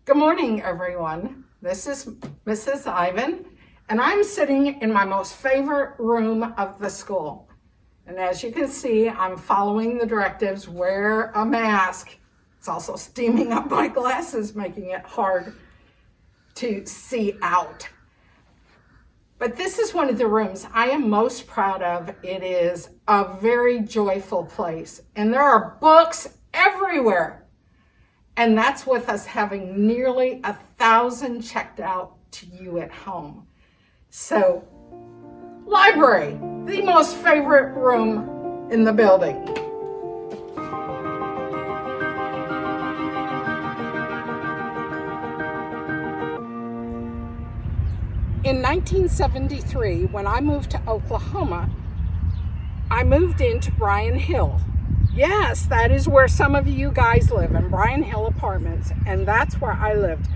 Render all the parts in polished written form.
Good morning, everyone. This is Mrs. Iven, and I'm sitting in my most favorite room of the school. And as you can see, I'm following the directives, wear a mask. It's also steaming up my glasses, making it hard to see out. But this is one of the rooms I am most proud of. It is a very joyful place, and there are books everywhere. And that's with us having nearly 1,000 checked out to you at home. So, library, the most favorite room in the building. In 1973, when I moved to Oklahoma, I moved into Bryan Hill. Yes, that is where some of you guys live, in Bryan Hill Apartments, and that's where I lived.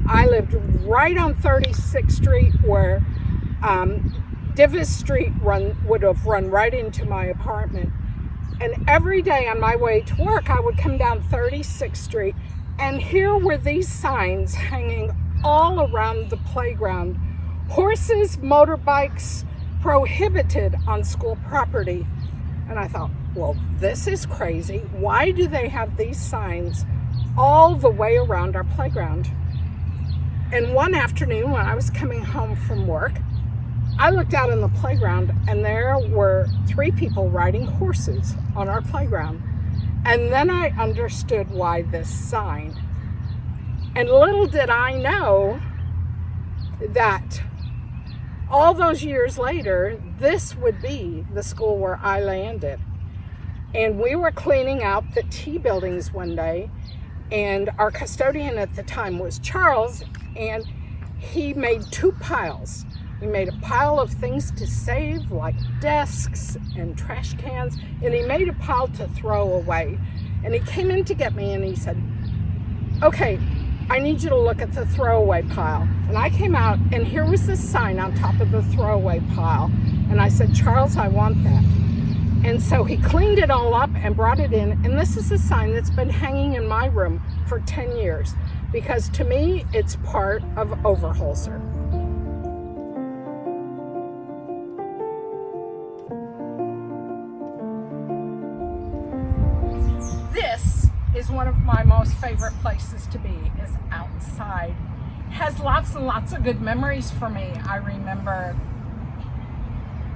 I lived right on 36th Street, where Divis Street would have run right into my apartment. And every day on my way to work, I would come down 36th Street, and here were these signs hanging all around the playground. Horses, motorbikes, prohibited on school property. And I thought, well, this is crazy. Why do they have these signs all the way around our playground? And one afternoon when I was coming home from work, I looked out on the playground and there were 3 people riding horses on our playground. And then I understood why this sign. And little did I know that all those years later, this would be the school where I landed. And we were cleaning out the T buildings one day, and our custodian at the time was Charles, and he made 2 piles. He made a pile of things to save, like desks and trash cans, and he made a pile to throw away. And he came in to get me, and he said, okay, I need you to look at the throwaway pile. And I came out, and here was this sign on top of the throwaway pile. And I said, Charles, I want that. And so he cleaned it all up and brought it in. And this is a sign that's been hanging in my room for 10 years. Because to me, it's part of Overholser. This is one of my most favorite places to be, is outside. It has lots and lots of good memories for me. I remember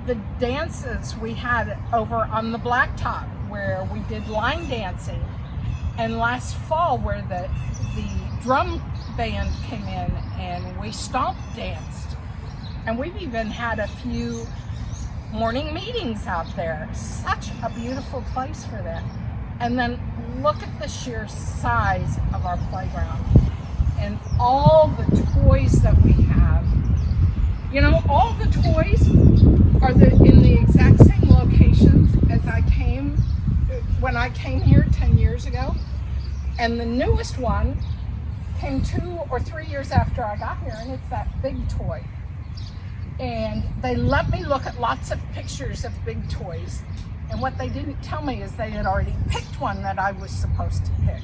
the dances we had over on the blacktop where we did line dancing, and last fall where the drum band came in and we stomp danced. And we've even had a few morning meetings out there. Such a beautiful place for that. And then look at the sheer size of our playground and all the toys that we have. You know, all the toys are in the exact same locations as when I came here 10 years ago. And the newest one came 2 or 3 years after I got here, and it's that big toy. And they let me look at lots of pictures of big toys. And what they didn't tell me is they had already picked one that I was supposed to pick.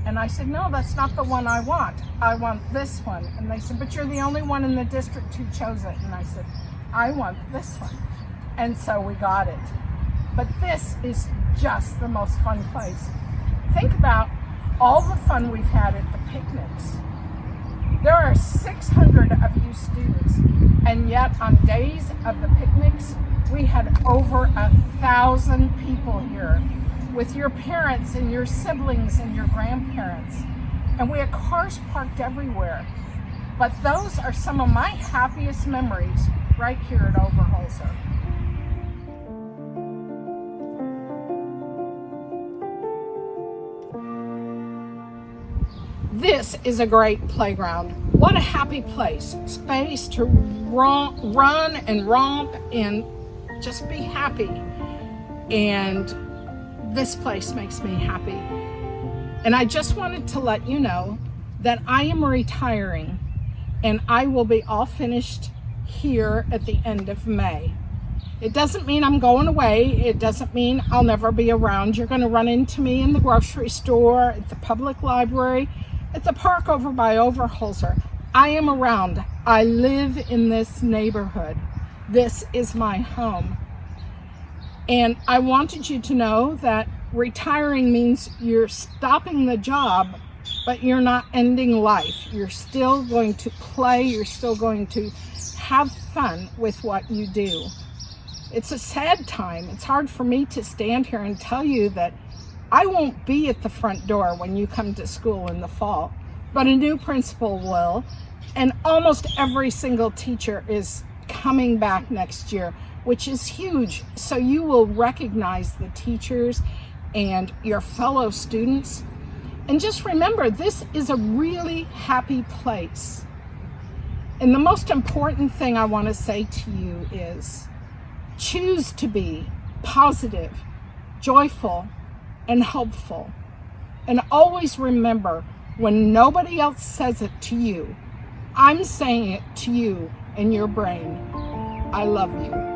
And I said, no, that's not the one I want. I want this one. And they said, but you're the only one in the district who chose it. And I said, I want this one. And so we got it. But this is just the most fun place. Think about all the fun we've had at the picnics. There are 600 of you students, and yet on days of the picnics, we had over 1,000 people here with your parents and your siblings and your grandparents. And we had cars parked everywhere. But those are some of my happiest memories right here at Overholser. This is a great playground. What a happy place. Space to run and romp and just be happy. And this place makes me happy. And I just wanted to let you know that I am retiring, and I will be all finished here at the end of May. It doesn't mean I'm going away. It doesn't mean I'll never be around. You're going to run into me in the grocery store, at the public library, at the park over by Overholser. I am around. I live in this neighborhood. This is my home. And I wanted you to know that retiring means you're stopping the job, but you're not ending life. You're still going to play. You're still going to have fun with what you do. It's a sad time. It's hard for me to stand here and tell you that I won't be at the front door when you come to school in the fall, but a new principal will, and almost every single teacher is coming back next year, which is huge. So you will recognize the teachers and your fellow students. And just remember, this is a really happy place. And the most important thing I want to say to you is choose to be positive, joyful, and helpful. And always remember, when nobody else says it to you, I'm saying it to you in your brain. I love you.